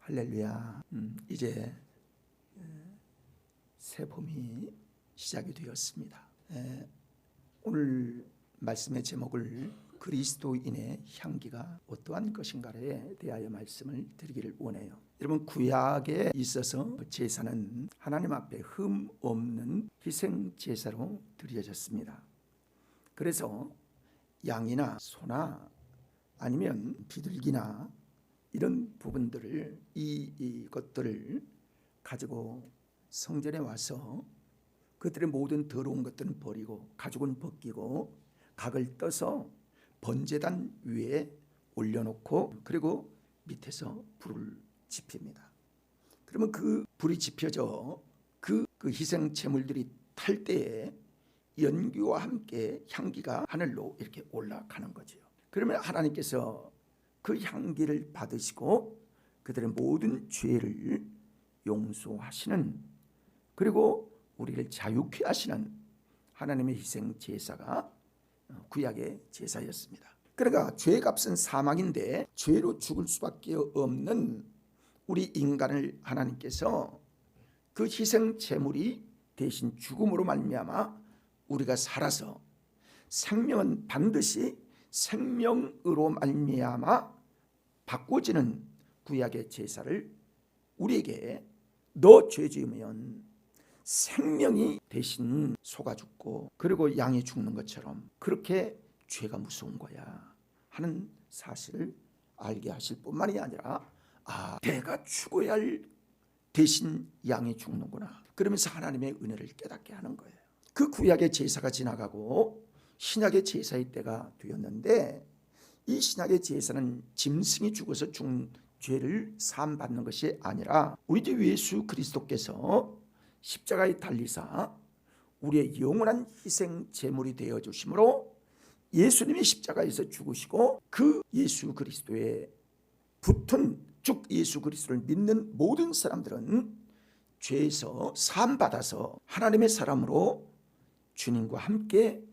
할렐루야. 이제 새 봄이 시작이 되었습니다. 오늘 말씀의 제목을 그리스도인의 향기가 어떠한 것인가에 대하여 말씀을 드리기를 원해요. 여러분, 구약에 있어서 제사는 하나님 앞에 흠 없는 희생 제사로 드려졌습니다. 그래서 양이나 소나 아니면 비둘기나 이런 부분들을 이것들을 가지고 성전에 와서 그들의 모든 더러운 것들은 버리고 가죽은 벗기고 각을 떠서 번제단 위에 올려놓고 그리고 밑에서 불을 지핍니다. 그러면 그 불이 지펴져 그 희생 제물들이 탈 때에 연기와 함께 향기가 하늘로 이렇게 올라가는 거죠. 그러면 하나님께서 그 향기를 받으시고 그들의 모든 죄를 용서하시는, 그리고 우리를 자유케 하시는 하나님의 희생 제사가 구약의 제사였습니다. 그러니까 죄의 값은 사망인데 죄로 죽을 수밖에 없는 우리 인간을 하나님께서 그 희생 제물이 대신 죽음으로 말미암아 우리가 살아서 생명은 반드시 생명으로 말미암아 바꿔지는 구약의 제사를 우리에게 너 죄 지으면 생명이 대신 소가 죽고 그리고 양이 죽는 것처럼 그렇게 죄가 무서운 거야 하는 사실을 알게 하실 뿐만이 아니라, 내가 죽어야 할 대신 양이 죽는구나, 그러면서 하나님의 은혜를 깨닫게 하는 거예요. 그 구약의 제사가 지나가고 신약의 제사의 때가 되었는데, 이 신약의 제사는 짐승이 죽어서 죽은 죄를 사함받는 것이 아니라 우리 주 예수 그리스도께서 십자가에 달리사 우리의 영원한 희생 제물이 되어 주심으로 예수님이 십자가에서 죽으시고 그 예수 그리스도에 붙은 즉 예수 그리스도를 믿는 모든 사람들은 죄에서 사함받아서 하나님의 사람으로 주님과 함께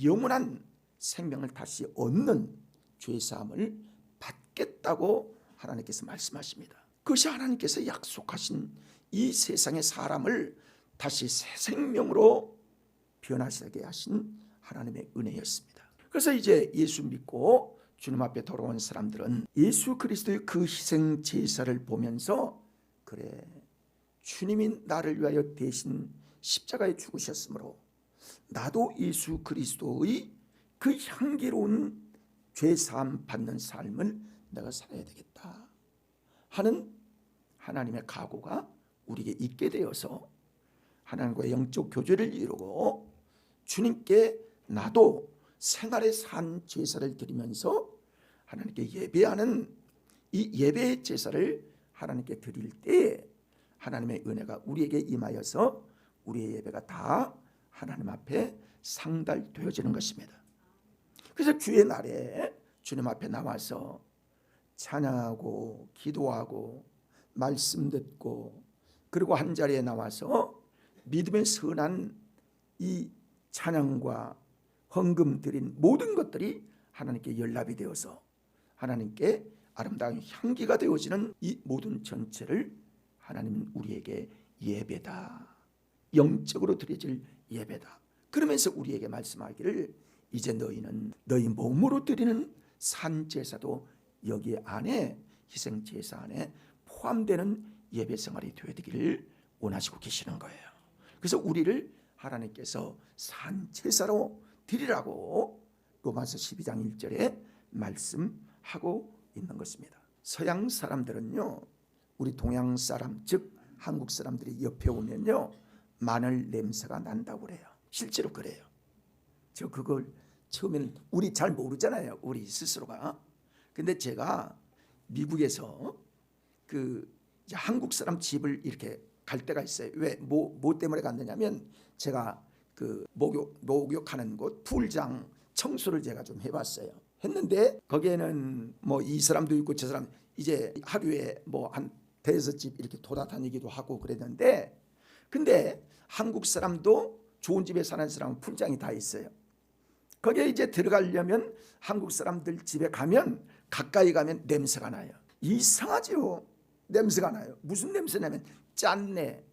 영원한 생명을 다시 얻는 죄사함을 받겠다고 하나님께서 말씀하십니다. 그것이 하나님께서 약속하신 이 세상의 사람을 다시 새 생명으로 변화시게 하신 하나님의 은혜였습니다. 그래서 이제 예수 믿고 주님 앞에 돌아온 사람들은 예수 그리스도의 그 희생 제사를 보면서, 그래, 주님이 나를 위하여 대신 십자가에 죽으셨으므로 나도 예수 그리스도의 그 향기로운 죄사함 받는 삶을 내가 살아야 되겠다 하는 하나님의 각오가 우리에게 있게 되어서 하나님과 영적 교제를 이루고 주님께 나도 생활의 산 제사를 드리면서 하나님께 예배하는 이 예배의 제사를 하나님께 드릴 때 하나님의 은혜가 우리에게 임하여서 우리의 예배가 다 하나님 앞에 상달되어지는 것입니다. 그래서 주의 날에 주님 앞에 나와서 찬양하고 기도하고 말씀 듣고 그리고 한자리에 나와서 믿음의 선한 이 찬양과 헌금 드린 모든 것들이 하나님께 연락이 되어서 하나님께 아름다운 향기가 되어지는 이 모든 전체를 하나님은 우리에게 예배다, 영적으로 드려질 예배다, 그러면서 우리에게 말씀하기를 이제 너희는 너희 몸으로 드리는 산제사도 여기 안에 희생제사 안에 포함되는 예배 생활이 되어야 되기를 원하시고 계시는 거예요. 그래서 우리를 하나님께서 산제사로 드리라고 로마서 12장 1절에 말씀하고 있는 것입니다. 서양 사람들은요, 우리 동양 사람 즉 한국 사람들이 옆에 오면요 마늘 냄새가 난다고 그래요. 실제로 그래요. 저 그걸 처음에는 우리 잘 모르잖아요, 우리 스스로가. 근데 제가 미국에서 그 한국 사람 집을 이렇게 갈 때가 있어요. 왜? 뭐 때문에 갔느냐면 제가 그 목욕하는 곳 풀장 청소를 제가 좀 해봤어요. 했는데 거기에는 뭐 이 사람도 있고 저 사람 이제 하루에 뭐 한 대여섯 집 이렇게 돌아다니기도 하고 그랬는데, 근데 한국 사람도 좋은 집에 사는 사람은 풀장이 다 있어요. 거기에 이제 들어가려면 한국 사람들 집에 가면 가까이 가면 냄새가 나요. 이상하죠. 냄새가 나요. 무슨 냄새냐면 짠내,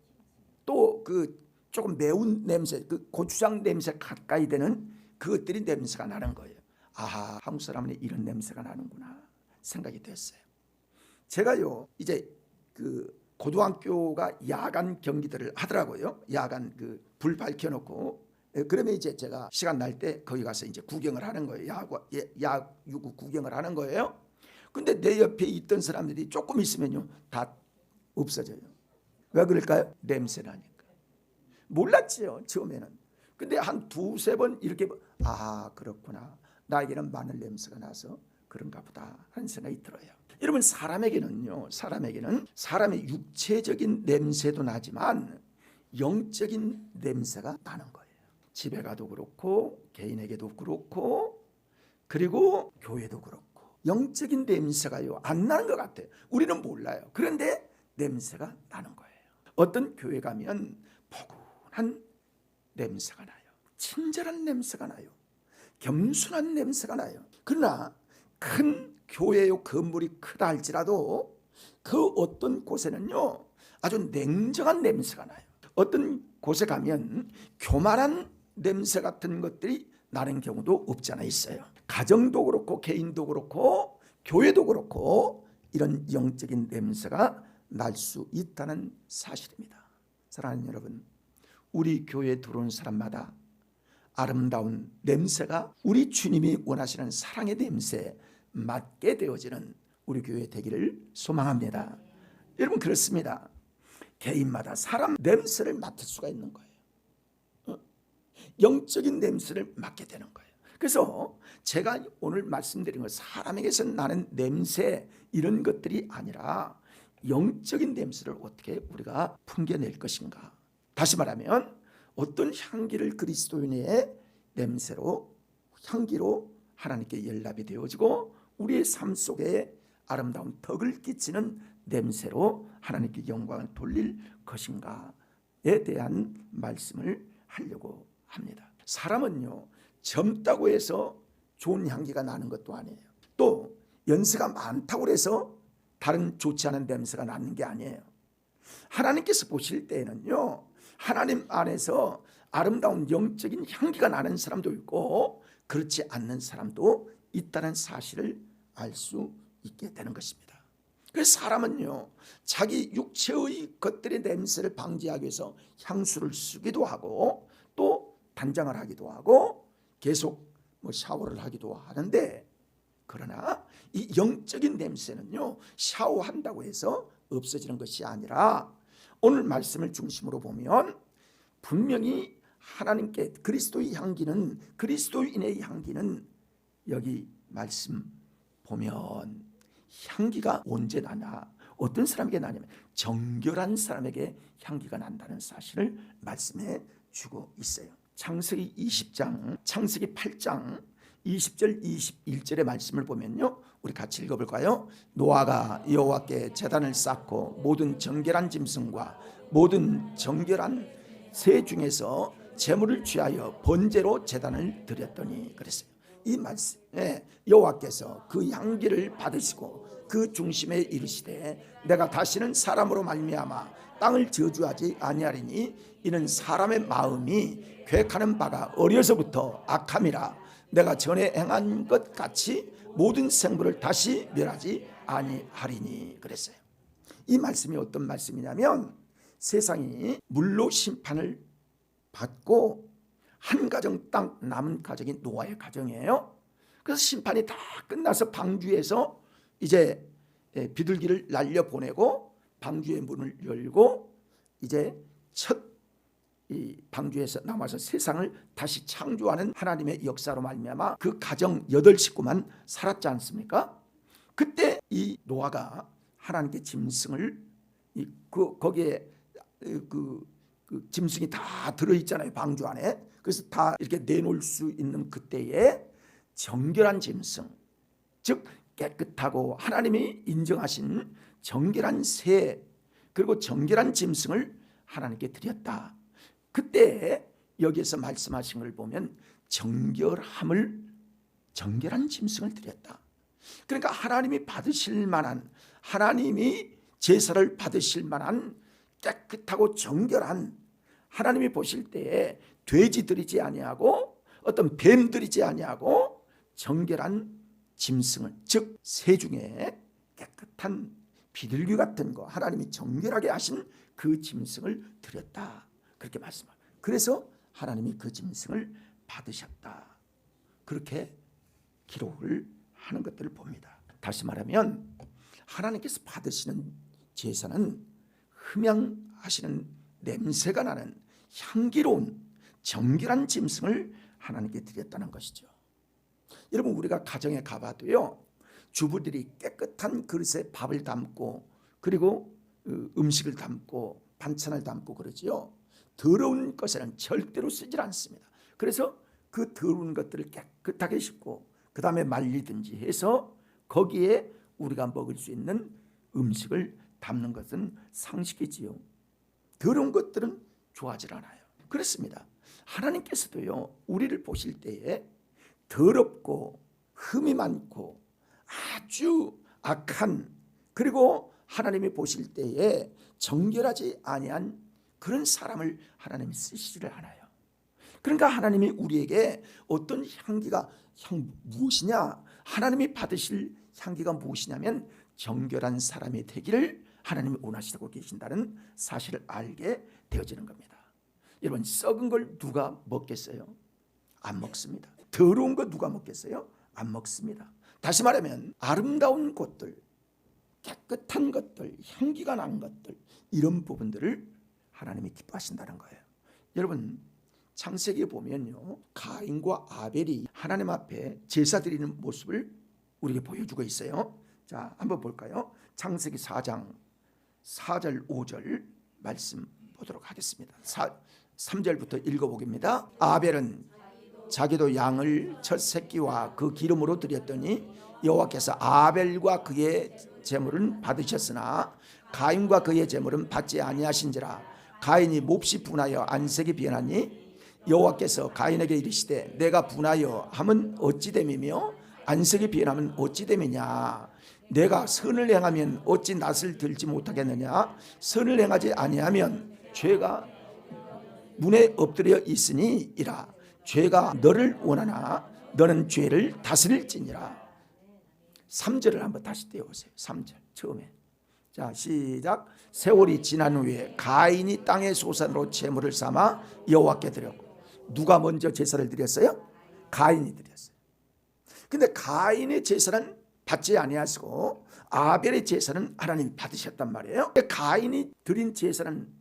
또 그 조금 매운 냄새, 그 고추장 냄새 가까이 되는 그것들이 냄새가 나는 거예요. 아하, 한국 사람은 이런 냄새가 나는구나 생각이 됐어요. 제가요 이제 그 고등학교가 야간 경기들을 하더라고요. 야간 그 불 밝혀놓고, 그러면 이제 제가 시간 날 때 거기 가서 이제 구경을 하는 거예요. 야구구 구경을 하는 거예요. 근데 내 옆에 있던 사람들이 조금 있으면요 다 없어져요. 왜 그럴까요? 냄새 나니까. 몰랐지요 처음에는. 근데 한 두세 번 이렇게, 아 그렇구나, 나에게는 마늘 냄새가 나서 그런가 보다 하는 생각이 들어요. 여러분, 사람에게는 사람의 육체적인 냄새도 나지만 영적인 냄새가 나는 거예요. 집에 가도 그렇고, 개인에게도 그렇고, 그리고 교회도 그렇고, 영적인 냄새가요 안 나는 것 같아요. 우리는 몰라요. 그런데 냄새가 나는 거예요. 어떤 교회 가면 포근한 냄새가 나요. 친절한 냄새가 나요. 겸손한 냄새가 나요. 그러나 큰 교회요 건물이 크다 할지라도 그 어떤 곳에는요 아주 냉정한 냄새가 나요. 어떤 곳에 가면 교만한 냄새 같은 것들이 나는 경우도 없지 않아 있어요. 가정도 그렇고 개인도 그렇고 교회도 그렇고 이런 영적인 냄새가 날 수 있다는 사실입니다. 사랑하는 여러분, 우리 교회에 들어온 사람마다 아름다운 냄새가 우리 주님이 원하시는 사랑의 냄새에 맡게 되어지는 우리 교회 되기를 소망합니다. 여러분, 그렇습니다. 개인마다 사람 냄새를 맡을 수가 있는 거예요. 영적인 냄새를 맡게 되는 거예요. 그래서 제가 오늘 말씀드린 것, 사람에게서 나는 냄새 이런 것들이 아니라 영적인 냄새를 어떻게 우리가 풍겨낼 것인가. 다시 말하면 어떤 향기를 그리스도인의 냄새로, 향기로 하나님께 연락이 되어지고 우리의 삶 속에 아름다운 덕을 끼치는 냄새로 하나님께 영광을 돌릴 것인가에 대한 말씀을 하려고 합니다. 사람은요 젊다고 해서 좋은 향기가 나는 것도 아니에요. 또 연세가 많다고 해서 다른 좋지 않은 냄새가 나는 게 아니에요. 하나님께서 보실 때에는요 하나님 안에서 아름다운 영적인 향기가 나는 사람도 있고 그렇지 않는 사람도 있다는 사실을 알 수 있게 되는 것입니다. 그래서 사람은요 자기 육체의 것들의 냄새를 방지하기 위해서 향수를 쓰기도 하고 또 단장을 하기도 하고 계속 샤워를 하기도 하는데, 그러나 이 영적인 냄새는요 샤워한다고 해서 없어지는 것이 아니라 오늘 말씀을 중심으로 보면 분명히 하나님께 그리스도의 향기는, 그리스도인의 향기는 여기 말씀 보면 향기가 언제 나냐, 어떤 사람에게 나냐면 정결한 사람에게 향기가 난다는 사실을 말씀해 주고 있어요. 창세기 20장, 창세기 8장 20절 21절의 말씀을 보면요 우리 같이 읽어볼까요? 노아가 여호와께 제단을 쌓고 모든 정결한 짐승과 모든 정결한 새 중에서 제물을 취하여 번제로 제단을 드렸더니 그랬어요. 이 말씀에 여호와께서 그 향기를 받으시고 그 중심에 이르시되 내가 다시는 사람으로 말미암아 땅을 저주하지 아니하리니 이는 사람의 마음이 계획하는 바가 어려서부터 악함이라 내가 전에 행한 것 같이 모든 생물을 다시 멸하지 아니하리니 그랬어요. 이 말씀이 어떤 말씀이냐면 세상이 물로 심판을 받고 한 가정 딱 남은 가정이 노아의 가정이에요. 그래서 심판이 다 끝나서 방주에서 이제 비둘기를 날려보내고 방주의 문을 열고 이제 첫 이 방주에서 남아서 세상을 다시 창조하는 하나님의 역사로 말미암아 그 가정 8식구만 살았지 않습니까? 그때 이 노아가 하나님께 짐승을 거기에 그 짐승이 다 들어있잖아요 방주 안에. 그래서 다 이렇게 내놓을 수 있는 그때에 정결한 짐승, 즉 깨끗하고 하나님이 인정하신 정결한 새 그리고 정결한 짐승을 하나님께 드렸다. 그때 여기에서 말씀하신 걸 보면 정결한 짐승을 드렸다. 그러니까 하나님이 받으실 만한, 하나님이 제사를 받으실 만한 깨끗하고 정결한, 하나님이 보실 때에 돼지 드리지 아니하고 어떤 뱀 드리지 아니하고 정결한 짐승을, 즉 새 중에 깨끗한 비둘기 같은 거, 하나님이 정결하게 하신 그 짐승을 드렸다, 그렇게 말씀합니다. 그래서 하나님이 그 짐승을 받으셨다, 그렇게 기록을 하는 것들을 봅니다. 다시 말하면 하나님께서 받으시는 제사는 흠양하시는 냄새가 나는 향기로운 정결한 짐승을 하나님께 드렸다는 것이죠. 여러분, 우리가 가정에 가봐도요, 주부들이 깨끗한 그릇에 밥을 담고 그리고 음식을 담고 반찬을 담고 그러지요. 더러운 것에는 절대로 쓰질 않습니다. 그래서 그 더러운 것들을 깨끗하게 씻고 그 다음에 말리든지 해서 거기에 우리가 먹을 수 있는 음식을 담는 것은 상식이지요. 더러운 것들은 좋아하지 않아요. 그렇습니다. 하나님께서도요, 우리를 보실 때에 더럽고 흠이 많고 아주 악한, 그리고 하나님이 보실 때에 정결하지 아니한 그런 사람을 하나님이 쓰시지를 않아요. 그러니까 하나님이 우리에게 어떤 향기가 무엇이냐, 하나님이 받으실 향기가 무엇이냐면 정결한 사람이 되기를 하나님이 원하시고 계신다는 사실을 알게 되어지는 겁니다. 여러분, 썩은 걸 누가 먹겠어요? 안 먹습니다. 더러운 거 누가 먹겠어요? 안 먹습니다. 다시 말하면 아름다운 것들, 깨끗한 것들, 향기가 난 것들, 이런 부분들을 하나님이 기뻐하신다는 거예요. 여러분, 창세기에 보면요, 가인과 아벨이 하나님 앞에 제사 드리는 모습을 우리에게 보여주고 있어요. 자, 한번 볼까요? 창세기 4장 4절 5절 말씀 보도록 하겠습니다. 3절부터 읽어보겠습니다. 아벨은 자기도 양을 첫 새끼와 그 기름으로 드렸더니 여호와께서 아벨과 그의 제물은 받으셨으나 가인과 그의 제물은 받지 아니하신지라. 가인이 몹시 분하여 안색이 변하니 여호와께서 가인에게 이르시되 내가 분하여 함은 어찌 됨이며 안색이 변하면 어찌 됨이냐. 내가 선을 행하면 어찌 낯을 들지 못하겠느냐. 선을 행하지 아니하면 죄가 문에 엎드려 있으니이라. 죄가 너를 원하나 너는 죄를 다스릴지니라. 3절을 한번 다시 떼어보세요. 3절 처음에. 자, 시작. 세월이 지난 후에 가인이 땅의 소산으로 제물을 삼아 여호와께 드렸고, 누가 먼저 제사를 드렸어요? 가인이 드렸어요. 근데 가인의 제사는 받지 아니하시고 아벨의 제사는 하나님 받으셨단 말이에요. 가인이 드린 제사는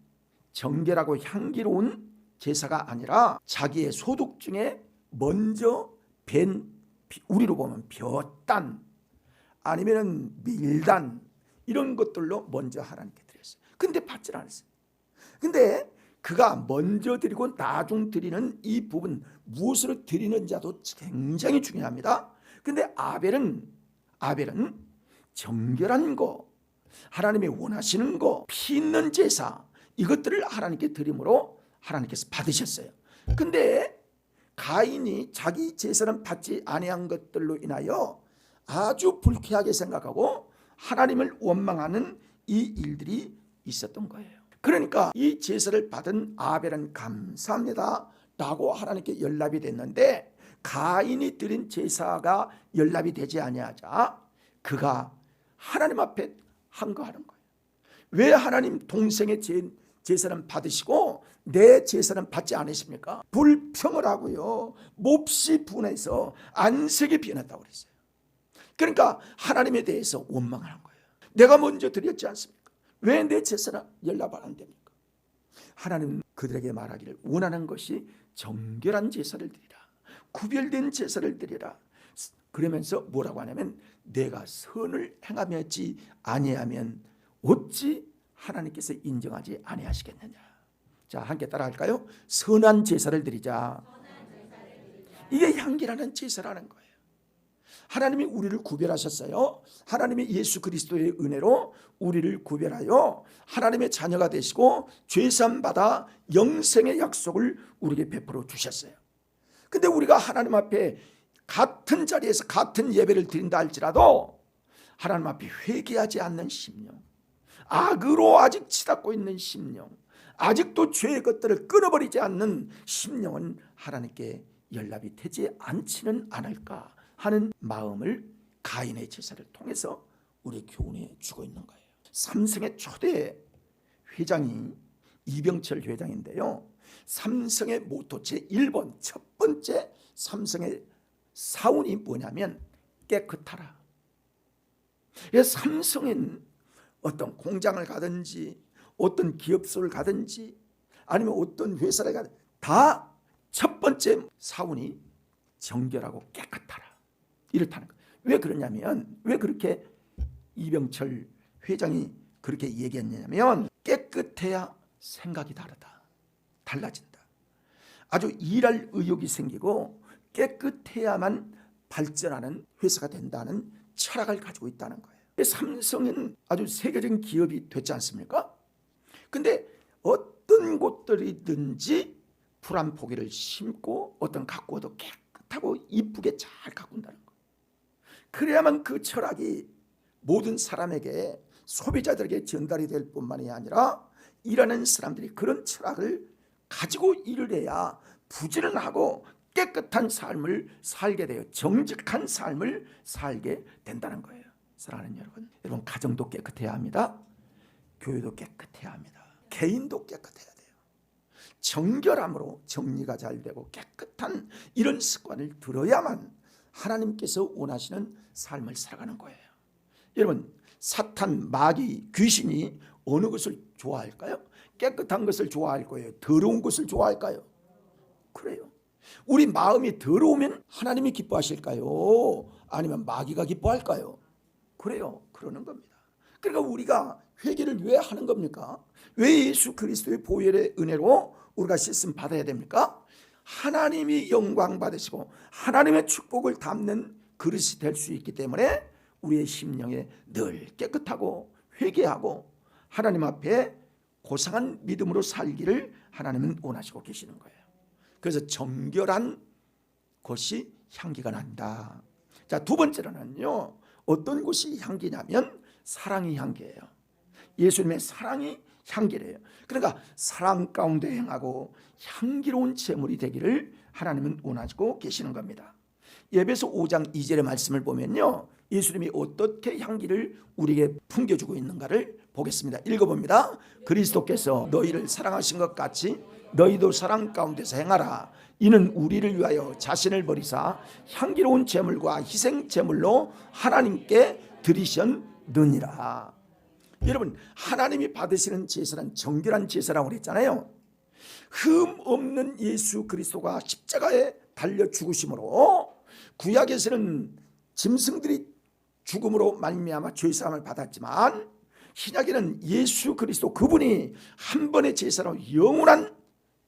정결하고 향기로운 제사가 아니라 자기의 소득 중에 먼저 벤, 우리로 보면 벼단 아니면 밀단, 이런 것들로 먼저 하나님께 드렸어요. 근데 받지 않았어요. 근데 그가 먼저 드리고 나중 드리는 이 부분, 무엇으로 드리는 자도 굉장히 중요합니다. 근데 아벨은 정결한 거, 하나님이 원하시는 거, 피 있는 제사, 이것들을 하나님께 드림으로 하나님께서 받으셨어요. 근데 가인이 자기 제사는 받지 아니한 것들로 인하여 아주 불쾌하게 생각하고 하나님을 원망하는 이 일들이 있었던 거예요. 그러니까 이 제사를 받은 아벨은 감사합니다 라고 하나님께 연락이 됐는데, 가인이 드린 제사가 연락이 되지 아니하자 그가 하나님 앞에 항거하는 거예요. 왜 하나님 동생의 제사는 받으시고 내 제사는 받지 않으십니까? 불평을 하고요, 몹시 분해서 안색이 변했다고 그랬어요. 그러니까 하나님에 대해서 원망하는 거예요. 내가 먼저 드렸지 않습니까? 왜 내 제사는 연락 안 됩니까? 하나님은 그들에게 말하기를 원하는 것이 정결한 제사를 드리라, 구별된 제사를 드리라. 그러면서 뭐라고 하냐면 내가 선을 행하지 아니하면 어찌 하나님께서 인정하지 아니하시겠느냐. 자, 함께 따라할까요? 선한 제사를 드리자. 이게 향기라는 제사라는 거예요. 하나님이 우리를 구별하셨어요. 하나님이 예수 그리스도의 은혜로 우리를 구별하여 하나님의 자녀가 되시고 죄사함 받아 영생의 약속을 우리에게 베풀어 주셨어요. 근데 우리가 하나님 앞에 같은 자리에서 같은 예배를 드린다 할지라도 하나님 앞에 회개하지 않는 심령, 악으로 아직 치닫고 있는 심령, 아직도 죄의 것들을 끊어버리지 않는 심령은 하나님께 연락이 되지 않지는 않을까 하는 마음을 가인의 제사를 통해서 우리 교훈해 주고 있는 거예요. 삼성의 초대 회장이 이병철 회장인데요, 삼성의 모토 제1번 첫 번째 삼성의 사운이 뭐냐면 깨끗하라. 삼성은 어떤 공장을 가든지 어떤 기업소를 가든지 아니면 어떤 회사를 가든지 다 첫 번째 사운이 정결하고 깨끗하라, 이렇다는 거예요. 왜 그러냐면, 왜 그렇게 이병철 회장이 그렇게 얘기했냐면, 깨끗해야 생각이 달라진다. 아주 일할 의욕이 생기고 깨끗해야만 발전하는 회사가 된다는 철학을 가지고 있다는 거예요. 삼성은 아주 세계적인 기업이 됐지 않습니까? 근데 어떤 곳들이든지 풀 한 포기를 심고 어떤 가꾸어도 깨끗하고 이쁘게 잘 가꾼다는 거예요. 그래야만 그 철학이 모든 사람에게, 소비자들에게 전달이 될 뿐만이 아니라 일하는 사람들이 그런 철학을 가지고 일을 해야 부지런하고 깨끗한 삶을 살게 돼요. 정직한 삶을 살게 된다는 거예요. 사랑하는 여러분, 가정도 깨끗해야 합니다. 교회도 깨끗해야 합니다. 개인도 깨끗해야 돼요. 정결함으로 정리가 잘 되고 깨끗한 이런 습관을 들어야만 하나님께서 원하시는 삶을 살아가는 거예요. 여러분, 사탄, 마귀, 귀신이 어느 것을 좋아할까요? 깨끗한 것을 좋아할 거예요? 더러운 것을 좋아할까요? 그래요. 우리 마음이 더러우면 하나님이 기뻐하실까요? 아니면 마귀가 기뻐할까요? 그래요. 그러는 겁니다. 그러니까 우리가 회개를 왜 하는 겁니까? 왜 예수 그리스도의 보혈의 은혜로 우리가 씻음 받아야 됩니까? 하나님이 영광 받으시고 하나님의 축복을 담는 그릇이 될 수 있기 때문에 우리의 심령에 늘 깨끗하고 회개하고 하나님 앞에 고상한 믿음으로 살기를 하나님은 원하시고 계시는 거예요. 그래서 정결한 것이 향기가 난다. 자, 두 번째로는요, 어떤 것이 향기냐면 사랑이 향기예요. 예수님의 사랑이 향기래요. 그러니까 사랑 가운데 행하고 향기로운 제물이 되기를 하나님은 원하시고 계시는 겁니다. 에베소 5장 2절의 말씀을 보면요, 예수님이 어떻게 향기를 우리에게 풍겨주고 있는가를 보겠습니다. 읽어봅니다. 그리스도께서 너희를 사랑하신 것 같이 너희도 사랑 가운데서 행하라. 이는 우리를 위하여 자신을 버리사 향기로운 제물과 희생 제물로 하나님께 드리셨느니라. 여러분, 하나님이 받으시는 제사는 정결한 제사라고 그랬잖아요. 흠 없는 예수 그리스도가 십자가에 달려 죽으심으로, 구약에서는 짐승들이 죽음으로 말미암아 죄사함을 받았지만 신약에는 예수 그리스도 그분이 한 번의 제사로 영원한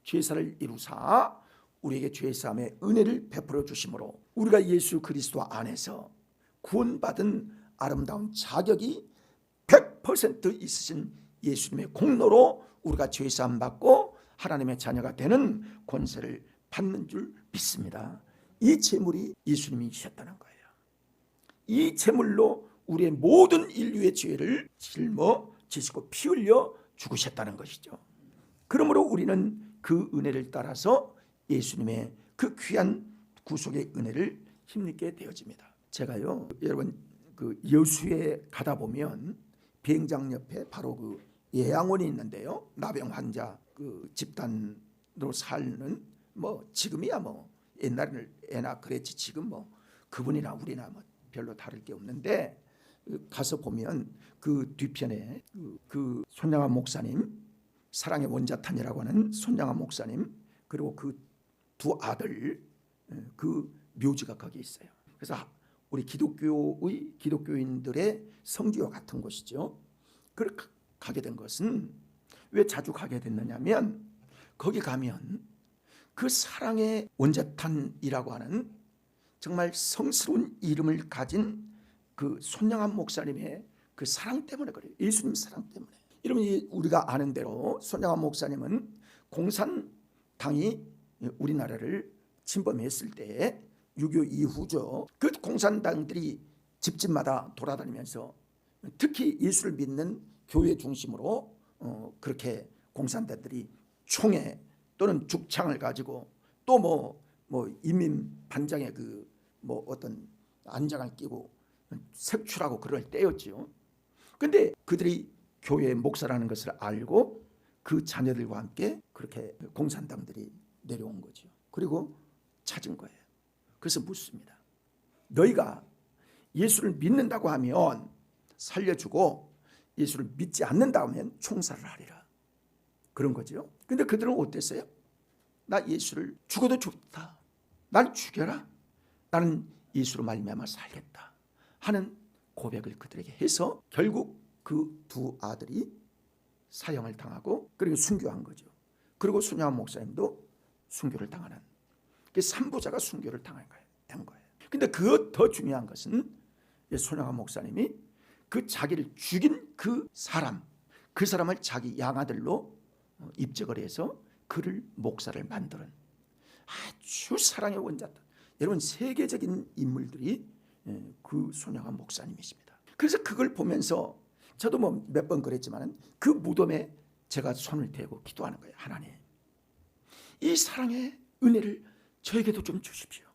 제사를 이루사 우리에게 죄사함의 은혜를 베풀어 주심으로 우리가 예수 그리스도 안에서 구원받은 아름다운 자격이 100% 있으신 예수님의 공로로 우리가 죄사함 받고 하나님의 자녀가 되는 권세를 받는 줄 믿습니다. 이 제물이 예수님이 주셨다는 거예요. 이 제물로 우리의 모든 인류의 죄를 짊어지시고 피 흘려 죽으셨다는 것이죠. 그러므로 우리는 그 은혜를 따라서 예수님의 그 귀한 구속의 은혜를 힘입게 되어집니다. 제가요, 여러분, 그 여수에 가다 보면 비행장 옆에 바로 그 예양원이 있는데요, 나병 환자 그 집단으로 살는, 뭐 지금이야 뭐 옛날에나 그랬지, 지금 뭐 그분이나 우리나 뭐 별로 다를 게 없는데, 가서 보면 그 뒤편에 그 손양환 목사님, 사랑의 원자탄이라고 하는 손양환 목사님, 그리고 그 두 아들, 그 묘지가 거기 있어요. 그래서 우리 기독교인들의 성지와 같은 곳이죠. 그렇게 가게 된 것은 왜 자주 가게 됐느냐면, 거기 가면 그 사랑의 원자탄이라고 하는 정말 성스러운 이름을 가진 그 손양환 목사님의 그 사랑 때문에 그래요. 예수님 사랑 때문에. 여러분, 우리가 아는 대로 손양환 목사님은 공산당이 우리나라를 침범했을 때 6.25 이후죠. 그 공산당들이 집집마다 돌아다니면서 특히 예수를 믿는 교회 중심으로 그렇게 공산당들이 총에 또는 죽창을 가지고 또 뭐 인민 반장의 그 뭐 어떤 안장을 끼고 색출하고 그럴 때였지요. 근데 그들이 교회의 목사라는 것을 알고 그 자녀들과 함께 그렇게 공산당들이 내려온 거죠. 그리고 찾은 거예요. 그래서 묻습니다. 너희가 예수를 믿는다고 하면 살려주고 예수를 믿지 않는다 하면 총살을 하리라. 그런 거죠. 근데 그들은 어땠어요? 나 예수를 죽어도 좋다. 날 죽여라. 나는 예수로 말미암아 살겠다 하는 고백을 그들에게 해서 결국 그 두 아들이 사형을 당하고 그리고 순교한 거죠. 그리고 손양원 목사님도 순교를 당하는, 그 3부자가 순교를 당한 거예요. 근데 그 더 중요한 것은 손양원 목사님이 그 자기를 죽인 그 사람을 자기 양아들로 입적을 해서 그를 목사를 만드는 아주 사랑의 원자들, 여러분 세계적인 인물들이 그 손양원 목사님이십니다. 그래서 그걸 보면서 저도 뭐 몇 번 그랬지만 그 무덤에 제가 손을 대고 기도하는 거예요. 하나님, 이 사랑의 은혜를 저에게도 좀 주십시오.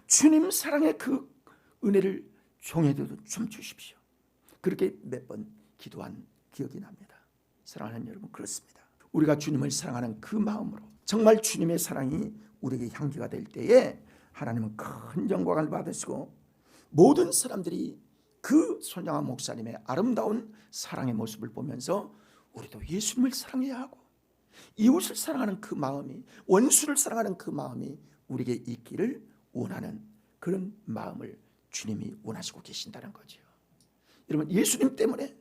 주님 사랑의 그 은혜를 종에게도 좀 주십시오. 그렇게 몇 번 기도한 기억이 납니다. 사랑하는 여러분, 그렇습니다. 우리가 주님을 사랑하는 그 마음으로 정말 주님의 사랑이 우리에게 향기가 될 때에 하나님은 큰 영광을 받으시고 모든 사람들이 그 손양원 목사님의 아름다운 사랑의 모습을 보면서 우리도 예수님을 사랑해야 하고 이웃을 사랑하는 그 마음이, 원수를 사랑하는 그 마음이 우리에게 있기를 원하는 그런 마음을 주님이 원하시고 계신다는 거죠. 여러분, 예수님 때문에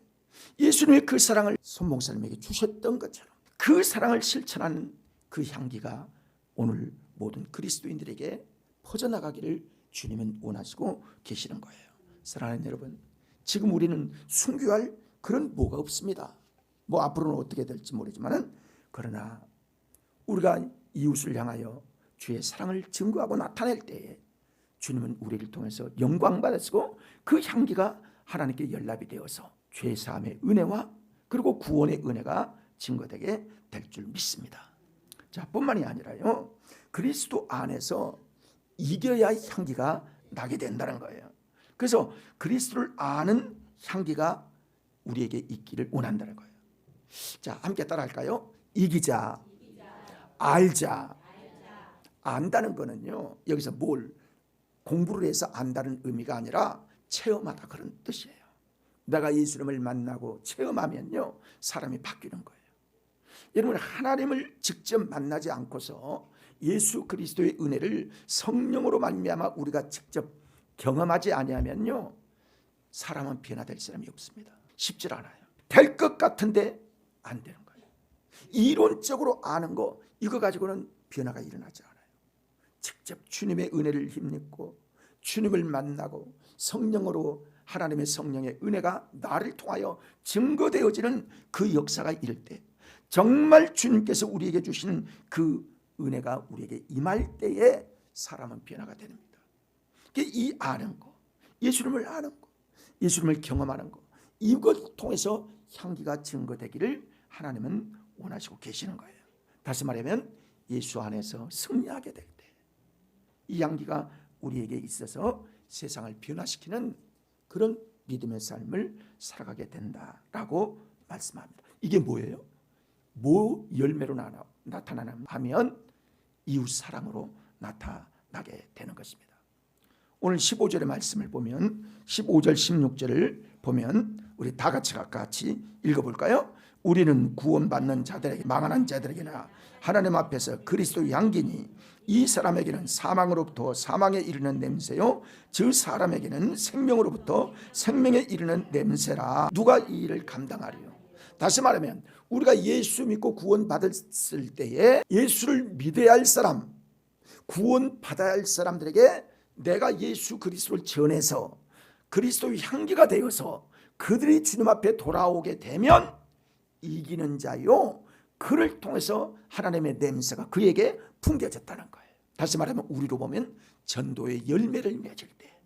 예수님의 그 사랑을 손 목사님에게 주셨던 것처럼 그 사랑을 실천하는 그 향기가 오늘 모든 그리스도인들에게 퍼져나가기를 주님은 원하시고 계시는 거예요. 사랑하는 여러분, 지금 우리는 순교할 그런 뭐가 없습니다. 뭐 앞으로는 어떻게 될지 모르지만 그러나 우리가 이웃을 향하여 주의 사랑을 증거하고 나타낼 때에 주님은 우리를 통해서 영광 받으시고 그 향기가 하나님께 연락이 되어서 죄 사함의 은혜와 그리고 구원의 은혜가 증거되게 될 줄 믿습니다. 자, 뿐만이 아니라요, 그리스도 안에서 이겨야 향기가 나게 된다는 거예요. 그래서 그리스도를 아는 향기가 우리에게 있기를 원한다는 거예요. 자, 함께 따라할까요? 이기자, 알자. 안다는 거는요, 여기서 뭘 공부를 해서 안다는 의미가 아니라 체험하다, 그런 뜻이에요. 내가 예수님을 만나고 체험하면요, 사람이 바뀌는 거예요. 여러분, 하나님을 직접 만나지 않고서 예수 그리스도의 은혜를 성령으로 말미암아 우리가 직접 경험하지 아니하면요, 사람은 변화될 사람이 없습니다. 쉽지 않아요. 될 것 같은데 안 되는 거예요. 이론적으로 아는 거, 이거 가지고는 변화가 일어나지 않아요. 직접 주님의 은혜를 힘입고 주님을 만나고 성령으로 하나님의 성령의 은혜가 나를 통하여 증거되어지는 그 역사가 이를 때 정말 주님께서 우리에게 주신 그 은혜가 우리에게 임할 때에 사람은 변화가 됩니다. 이 아는 거, 예수님을 아는 거, 예수님을 경험하는 거, 이걸 통해서 향기가 증거되기를 하나님은 원하시고 계시는 거예요. 다시 말하면 예수 안에서 승리하게 될 때 이 향기가 우리에게 있어서 세상을 변화시키는 그런 믿음의 삶을 살아가게 된다라고 말씀합니다. 이게 뭐예요? 뭐 열매로 나타나냐 하면 이웃 사랑으로 나타나게 되는 것입니다. 오늘 15절의 말씀을 보면 15절 16절을 보면 우리 다 같이 읽어볼까요? 우리는 구원받는 자들에게 망하는 자들에게나 하나님 앞에서 그리스도의 향기니 이 사람에게는 사망으로부터 사망에 이르는 냄새요 저 사람에게는 생명으로부터 생명에 이르는 냄새라. 누가 이 일을 감당하리요? 다시 말하면 우리가 예수 믿고 구원받았을 때에 예수를 믿어야 할 사람, 구원받아야 할 사람들에게 내가 예수 그리스도를 전해서 그리스도의 향기가 되어서 그들이 주님 앞에 돌아오게 되면 이기는 자요, 그를 통해서 하나님의 냄새가 그에게 풍겨졌다는 거예요. 다시 말하면 우리로 보면 전도의 열매를 맺을 때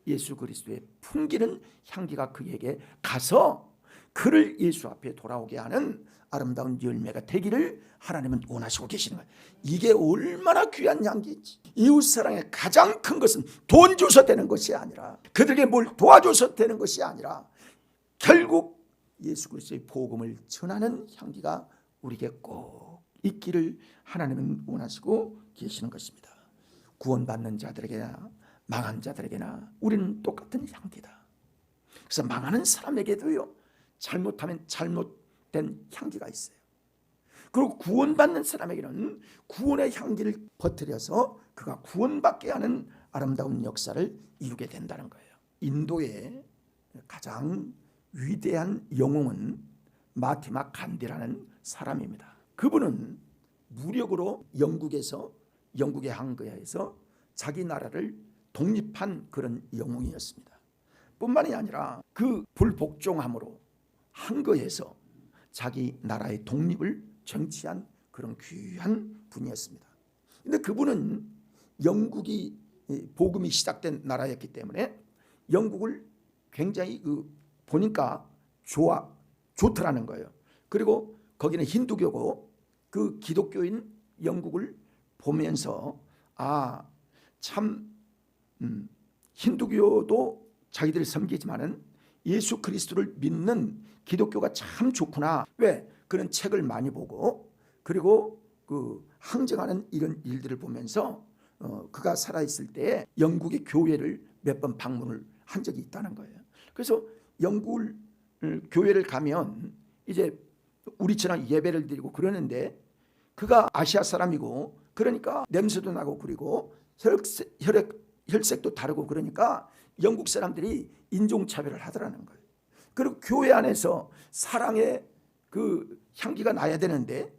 예수 그리스도의 풍기는 향기가 그에게 가서 그를 예수 앞에 돌아오게 하는 아름다운 열매가 되기를 하나님은 원하시고 계시는 거예요. 이게 얼마나 귀한 향기인지. 이웃사랑의 가장 큰 것은 돈 줘서 되는 것이 아니라, 그들에게 뭘 도와줘서 되는 것이 아니라, 결국 예수 그리스도의 복음을 전하는 향기가 우리에게 꼭 있기를 하나님은 원하시고 계시는 것입니다. 구원받는 자들에게나 망한 자들에게나 우리는 똑같은 향기다. 그래서 망하는 사람에게도요, 잘못하면 잘못된 향기가 있어요. 그리고 구원받는 사람에게는 구원의 향기를 퍼뜨려서 그가 구원받게 하는 아름다운 역사를 이루게 된다는 거예요. 인도의 가장 위대한 영웅은 마티마 간디라는 사람입니다. 그분은 무력으로 영국의 항거에서 자기 나라를 독립한 그런 영웅이었습니다. 뿐만이 아니라 그 불복종함으로 항거에서 자기 나라의 독립을 쟁취한 그런 귀한 분이었습니다. 그런데 그분은 영국이 복음이 시작된 나라였기 때문에 영국을 굉장히 보니까 좋더라는 거예요. 그리고 거기는 힌두교고 그 기독교인 영국을 보면서 참 힌두교도 자기들을 섬기지만은 예수 그리스도를 믿는 기독교가 참 좋구나. 왜? 그런 책을 많이 보고 그리고 그 항쟁하는 이런 일들을 보면서 그가 살아있을 때 영국의 교회를 몇 번 방문을 한 적이 있다는 거예요. 그래서 영국 교회를 가면 이제 우리처럼 예배를 드리고 그러는데 그가 아시아 사람이고 그러니까 냄새도 나고 그리고 혈색도 다르고 그러니까 영국 사람들이 인종차별을 하더라는 거예요. 그리고 교회 안에서 사랑의 그 향기가 나야 되는데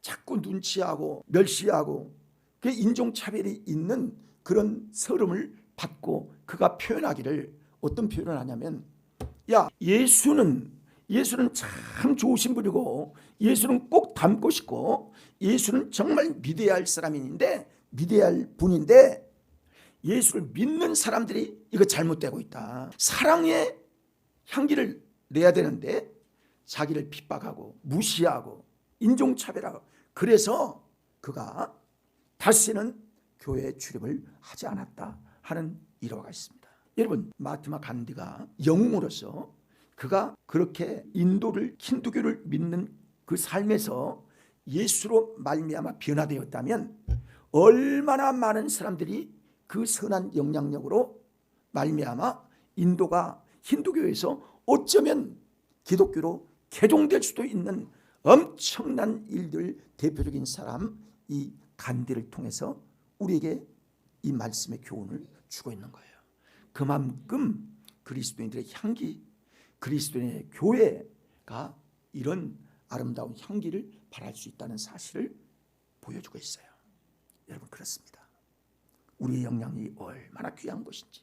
자꾸 눈치하고 멸시하고 그 인종차별이 있는 그런 서름을 받고 그가 표현하기를 어떤 표현을 하냐면 예수는 참 좋으신 분이고 예수는 꼭 닮고 싶고 예수는 정말 믿어야 할 사람인데 믿어야 할 분인데 예수를 믿는 사람들이 이거 잘못되고 있다. 사랑의 향기를 내야 되는데 자기를 핍박하고 무시하고 인종차별하고 그래서 그가 다시는 교회에 출입을 하지 않았다 하는 일화가 있습니다. 여러분 마티마 간디가 영웅으로서 그가 그렇게 인도를 힌두교를 믿는 그 삶에서 예수로 말미암아 변화되었다면 얼마나 많은 사람들이 그 선한 영향력으로 말미암아 인도가 힌두교에서 어쩌면 기독교로 개종될 수도 있는 엄청난 일들 대표적인 사람 이 간디를 통해서 우리에게 이 말씀의 교훈을 주고 있는 거예요. 그만큼 그리스도인들의 향기, 그리스도인의 교회가 이런 아름다운 향기를 발할 수 있다는 사실을 보여주고 있어요. 여러분 그렇습니다. 우리의 영향이 얼마나 귀한 것인지.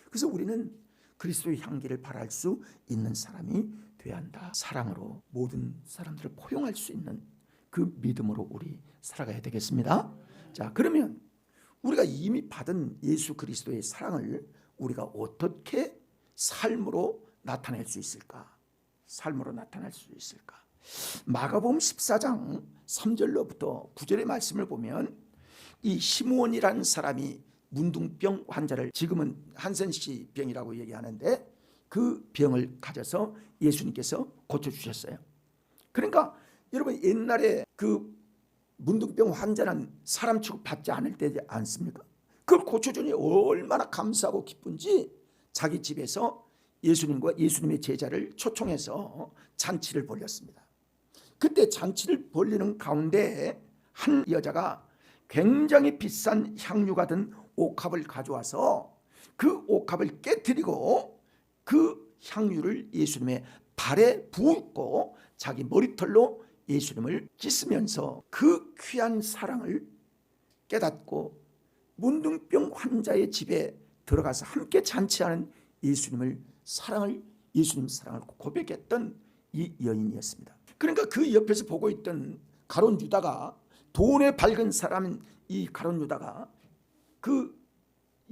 그래서 우리는 그리스도의 향기를 발할 수 있는 사람이 되어야 한다. 사랑으로 모든 사람들을 포용할 수 있는 그 믿음으로 우리 살아가야 되겠습니다. 자, 그러면 우리가 이미 받은 예수 그리스도의 사랑을 우리가 어떻게 삶으로 나타낼 수 있을까? 삶으로 나타낼 수 있을까? 마가복음 14장 3절로부터 9절의 말씀을 보면 이 시므온이라는 사람이 문둥병 환자를 지금은 한센씨 병이라고 얘기하는데 그 병을 가져서 예수님께서 고쳐주셨어요. 그러니까 여러분 옛날에 그 문둥병 환자는 사람 취급 받지 않을 때지 않습니까? 그걸 고쳐주니 얼마나 감사하고 기쁜지 자기 집에서 예수님과 예수님의 제자를 초청해서 잔치를 벌였습니다. 그때 잔치를 벌리는 가운데 한 여자가 굉장히 비싼 향유가 든 옥합을 가져와서 그 옥합을 깨뜨리고 그 향유를 예수님의 발에 부었고 자기 머리털로 예수님을 씻으면서 그 귀한 사랑을 깨닫고 문둥병 환자의 집에 들어가서 함께 잔치하는 예수님 사랑을 고백했던 이 여인이었습니다. 그러니까 그 옆에서 보고 있던 가룟 유다가 돈에 밝은 사람인 이 가룟 유다가 그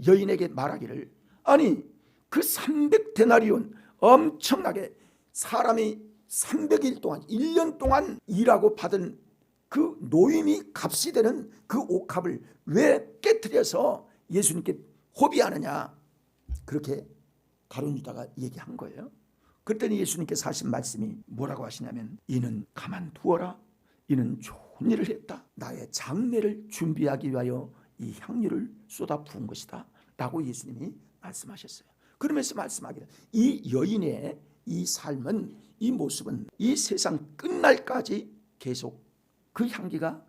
여인에게 말하기를 아니 그 300데나리온 엄청나게 사람이 300일 동안 1년 동안 일하고 받은 그 노임이 값이 되는 그 옥합을 왜 깨트려서 예수님께 호비하느냐, 그렇게 가룟 유다가 얘기한 거예요. 그랬더니 예수님께서 하신 말씀이 뭐라고 하시냐면, 이는 가만두어라. 이는 좋은 일을 했다. 나의 장례를 준비하기 위하여 이 향유를 쏟아 부은 것이다 라고 예수님이 말씀하셨어요. 그러면서 말씀하기를, 이 여인의 이 삶은, 이 모습은 이 세상 끝날까지 계속 그 향기가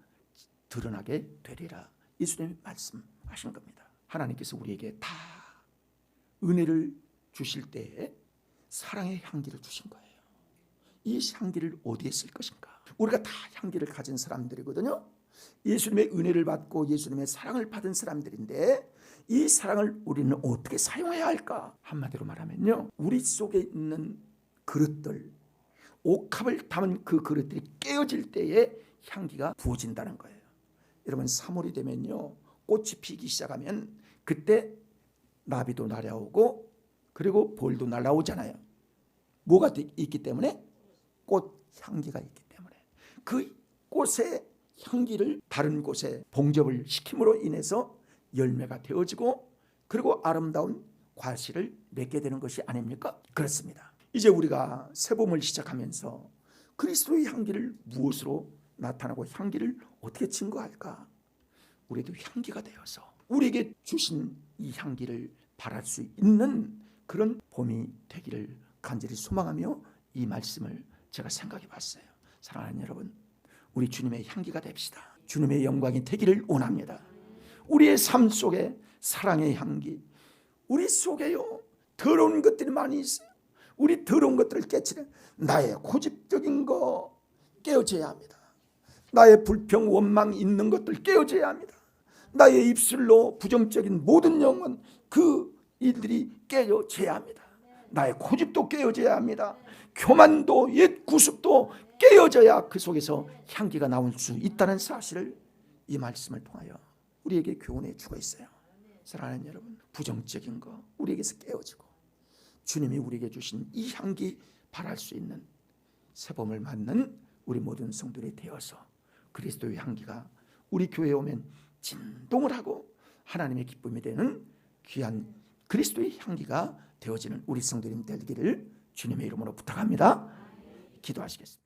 드러나게 되리라. 예수님이 말씀하시는 겁니다. 하나님께서 우리에게 다 은혜를 주실 때에 사랑의 향기를 주신 거예요. 이 향기를 어디에 쓸 것인가? 우리가 다 향기를 가진 사람들이거든요. 예수님의 은혜를 받고 예수님의 사랑을 받은 사람들인데, 이 사랑을 우리는 어떻게 사용해야 할까? 한마디로 말하면요, 우리 속에 있는 그릇들, 옥합을 담은 그 그릇들이 깨어질 때에 향기가 부어진다는 거예요. 여러분, 3월이 되면요, 꽃이 피기 시작하면 그때 나비도 날아오고 그리고 벌도 날아오잖아요. 뭐가 있기 때문에? 꽃 향기가 있기 때문에. 그 꽃의 향기를 다른 곳에 봉접을 시킴으로 인해서 열매가 되어지고 그리고 아름다운 과실을 맺게 되는 것이 아닙니까? 그렇습니다. 이제 우리가 새봄을 시작하면서 그리스도의 향기를 무엇으로 나타나고 향기를 어떻게 증거할까? 우리도 향기가 되어서 우리에게 주신 이 향기를 발할 수 있는 그런 봄이 되기를 간절히 소망하며 이 말씀을 제가 생각해 봤어요. 사랑하는 여러분, 우리 주님의 향기가 됩시다. 주님의 영광이 되기를 원합니다. 우리의 삶 속에 사랑의 향기, 우리 속에요 더러운 것들이 많이 있어요. 우리 더러운 것들을 깨치는 나의 고집적인 거 깨어져야 합니다. 나의 불평 원망 있는 것들 깨어져야 합니다. 나의 입술로 부정적인 모든 영혼, 그 일들이 깨어져야 합니다. 나의 고집도 깨어져야 합니다. 교만도 옛 구습도 깨어져야 그 속에서 향기가 나올 수 있다는 사실을 이 말씀을 통하여 우리에게 교훈해 주고 있어요. 사랑하는 여러분, 부정적인 거 우리에게서 깨어지고 주님이 우리에게 주신 이 향기 발할 수 있는 새봄을 맞는 우리 모든 성도들이 되어서 그리스도의 향기가 우리 교회에 오면 진동을 하고 하나님의 기쁨이 되는 귀한 그리스도의 향기가 되어지는 우리 성도님 되기를 주님의 이름으로 부탁합니다. 기도하시겠습니다.